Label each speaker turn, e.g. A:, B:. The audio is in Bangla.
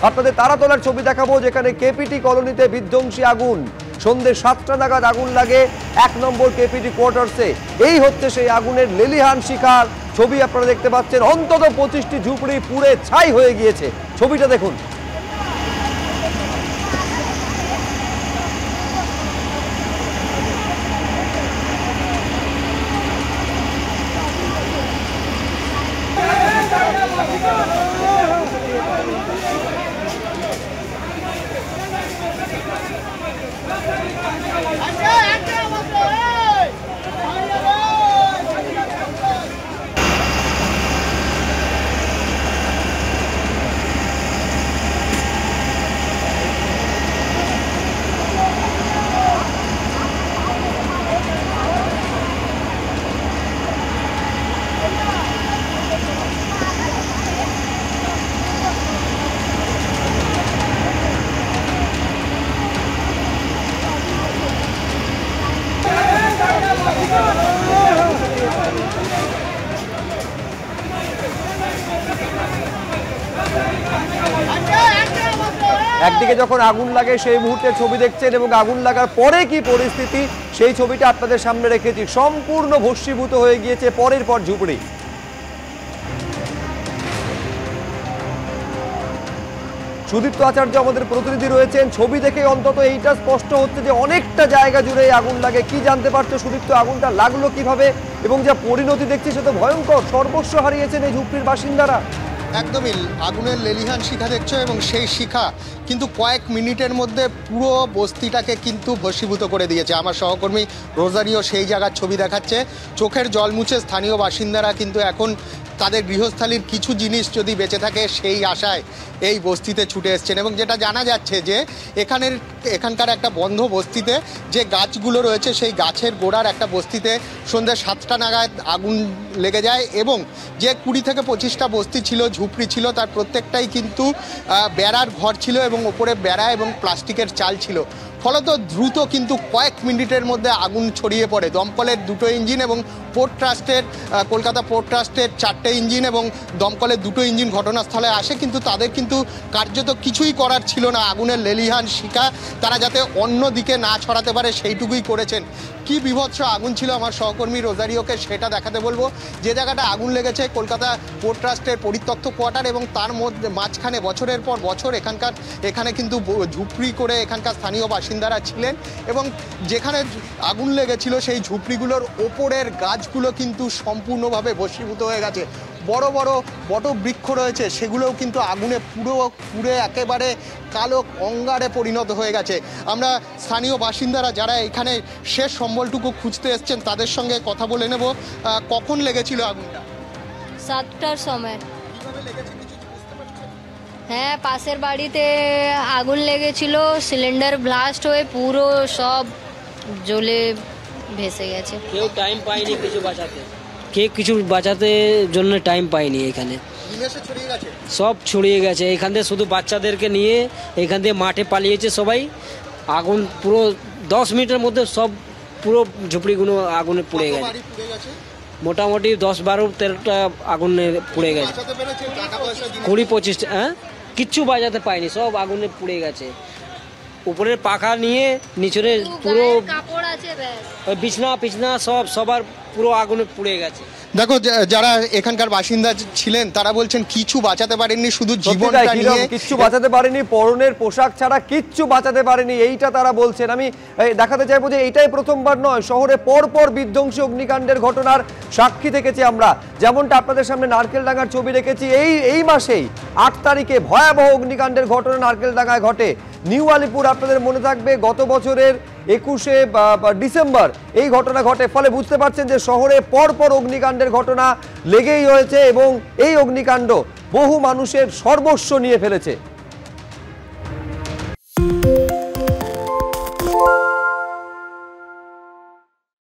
A: আপনাদের তারাতলার ছবি দেখাবো, যেখানে কেপিটি কলোনিতে বিধ্বংসী আগুন। সন্ধ্যে 7টা নাগাদ আগুন লাগে 1 নম্বর কেপিটি কোয়ার্টার্সে। এই হচ্ছে সেই আগুনের লেলিহান শিখার ছবি আপনারা দেখতে পাচ্ছেন। অন্তত 25টি ঝুপড়ি পুড়ে ছাই হয়ে গিয়েছে। ছবিটা দেখুন। একদিকে যখন আগুন লাগে সেই মুহূর্তে ছবি দেখছেন, এবং আগুন লাগার পরে কি পরিস্থিতি সেই ছবিটা আপনাদের সামনে রেখেছি। সম্পূর্ণ ভস্মীভূত হয়ে গিয়েছে পরের পর ঝুপড়ি। সুদীপ্ত আচার্য আমাদের প্রতিনিধি রয়েছেন। ছবি দেখে অন্তত এইটা স্পষ্ট হচ্ছে যে অনেকটা জায়গা জুড়ে আগুন লাগে। কি জানতে পারছো সুদীপ্ত, আগুনটা লাগলো কিভাবে, এবং যা পরিণতি দেখছি সে তো ভয়ঙ্কর। সর্বস্ব হারিয়েছেন এই ঝুপড়ির বাসিন্দারা।
B: একদমই আগুনের লেলিহান শিখা দেখছো, এবং সেই শিখা কিন্তু কয়েক মিনিটের মধ্যে পুরো বস্তিটাকে কিন্তু ভস্মীভূত করে দিয়েছে। আমার সহকর্মী রোজারিও সেই জায়গার ছবি দেখাচ্ছে। চোখের জল মুছে স্থানীয় বাসিন্দারা কিন্তু এখন তাদের গৃহস্থালির কিছু জিনিস যদি বেঁচে থাকে সেই আশায় এই বস্তিতে ছুটে এসছেন। এবং যেটা জানা যাচ্ছে যে এখানকার একটা বন্ধ বস্তিতে যে গাছগুলো রয়েছে সেই গাছের গোড়ার একটা বস্তিতে সন্ধ্যে 7টা নাগাদ আগুন লেগে যায়, এবং যে 20 থেকে 25টা বস্তি ছিল, ঝুপড়ি ছিল, তার প্রত্যেকটাই কিন্তু বেড়ার ঘর ছিল, এবং ওপরে বেড়া এবং প্লাস্টিকের চাল ছিল। ফলত দ্রুত কিন্তু কয়েক মিনিটের মধ্যে আগুন ছড়িয়ে পড়ে। দমকলের 2টো ইঞ্জিন এবং পোর্ট ট্রাস্টের কলকাতা পোর্ট ট্রাস্টের 4টে ইঞ্জিন এবং দমকলের 2টো ইঞ্জিন ঘটনাস্থলে আসে, কিন্তু তাদের কিন্তু কার্যত কিছুই করার ছিল না। আগুনের লেলিহান শিখা তারা যাতে অন্য দিকে না ছড়াতে পারে সেইটুকুই করেছেন। কি বিভৎস আগুন ছিল আমার সহকর্মী রোজারিওকে সেটা দেখাতে বলবো। যে জায়গাটা আগুন লেগেছে কলকাতা পোর্ট ট্রাস্টের পরিত্যক্ত কোয়ার্টার, এবং তার মধ্যে মাঝখানে বছরের পর বছর এখানে কিন্তু ঝুপড়ি করে এখানকার স্থানীয় বাসিন্দারা ছিলেন, এবং যেখানে আগুন লেগেছিল সেই ঝুপড়িগুলোর ওপরের গাছগুলো কিন্তু সম্পূর্ণভাবে ভস্মীভূত হয়ে গেছে। বড় বড় বটবৃক্ষ রয়েছে, সেগুলোও কিন্তু আগুনে পুড়ে একেবারে কালো অঙ্গারে পরিণত হয়ে গেছে। আমরা স্থানীয় বাসিন্দারা যারা এখানে শেষ সম্বলটুকু খুঁজতে এসছেন তাদের সঙ্গে কথা বলে নেব। কখন লেগেছিল আগুনটা?
C: 7টার সময়। হ্যাঁ, পাশের বাড়িতে আগুন লেগেছিল, সিলিন্ডার ব্লাস্ট হয়ে পুরো সব জ্বলে ভেসে গেছে।
D: কেউ টাইম পায়নি কিছু বাঁচাতে, কিছু বাঁচাতে জন্য টাইম পায়নি। এখানে সব ছড়িয়ে গেছে। এখান থেকে শুধু বাচ্চাদেরকে নিয়ে এখান থেকে মাঠে পালিয়েছে সবাই। আগুন পুরো 10 মিনিটের মধ্যে সব পুরো ঝুপড়িগুলো আগুনে পুড়ে গেছে। মোটামুটি 10-12-13টা আগুনে পুড়ে গেছে। 20-25, হ্যাঁ, কিচ্ছু বাজাতে পায়নি, সব আগুনে পুড়ে গেছে। উপরের পাখা নিয়ে নিচরে পুরো বিছনা সবার পুরো আগুনে পুড়ে গেছে।
B: দেখো, যারা এখানকার বাসিন্দা ছিলেন তারা বলছেন কিছু বাঁচাতে পারেননি, শুধু জীবনটা নিয়ে
A: কিচ্ছু বাঁচাতে পারেনি, পরনের পোশাক ছাড়া কিচ্ছু বাঁচাতে পারেনি, এইটা তারা বলছেন। আমি দেখাতে চাইবো যে এইটাই প্রথমবার নয়, শহরে পরপর বিধ্বংসী অগ্নিকাণ্ডের ঘটনার সাক্ষী থেকেছি আমরা। যেমনটা আপনাদের সামনে নারকেলডাঙ্গার ছবি রেখেছি, এই মাসেই 8 তারিখে ভয়াবহ অগ্নিকাণ্ডের ঘটনা নারকেলডাঙ্গায় ঘটে। নিউ আলিপুর, আপনাদের মনে থাকবে গত বছরের 21শে ডিসেম্বর এই ঘটনা ঘটে। ফলে বুঝতে পারছেন যে শহরে পরপর অগ্নিকাণ্ডের ঘটনা লেগেই রয়েছে, এবং এই অগ্নিকাণ্ড বহু মানুষের সর্বস্ব নিয়ে ফেলেছে।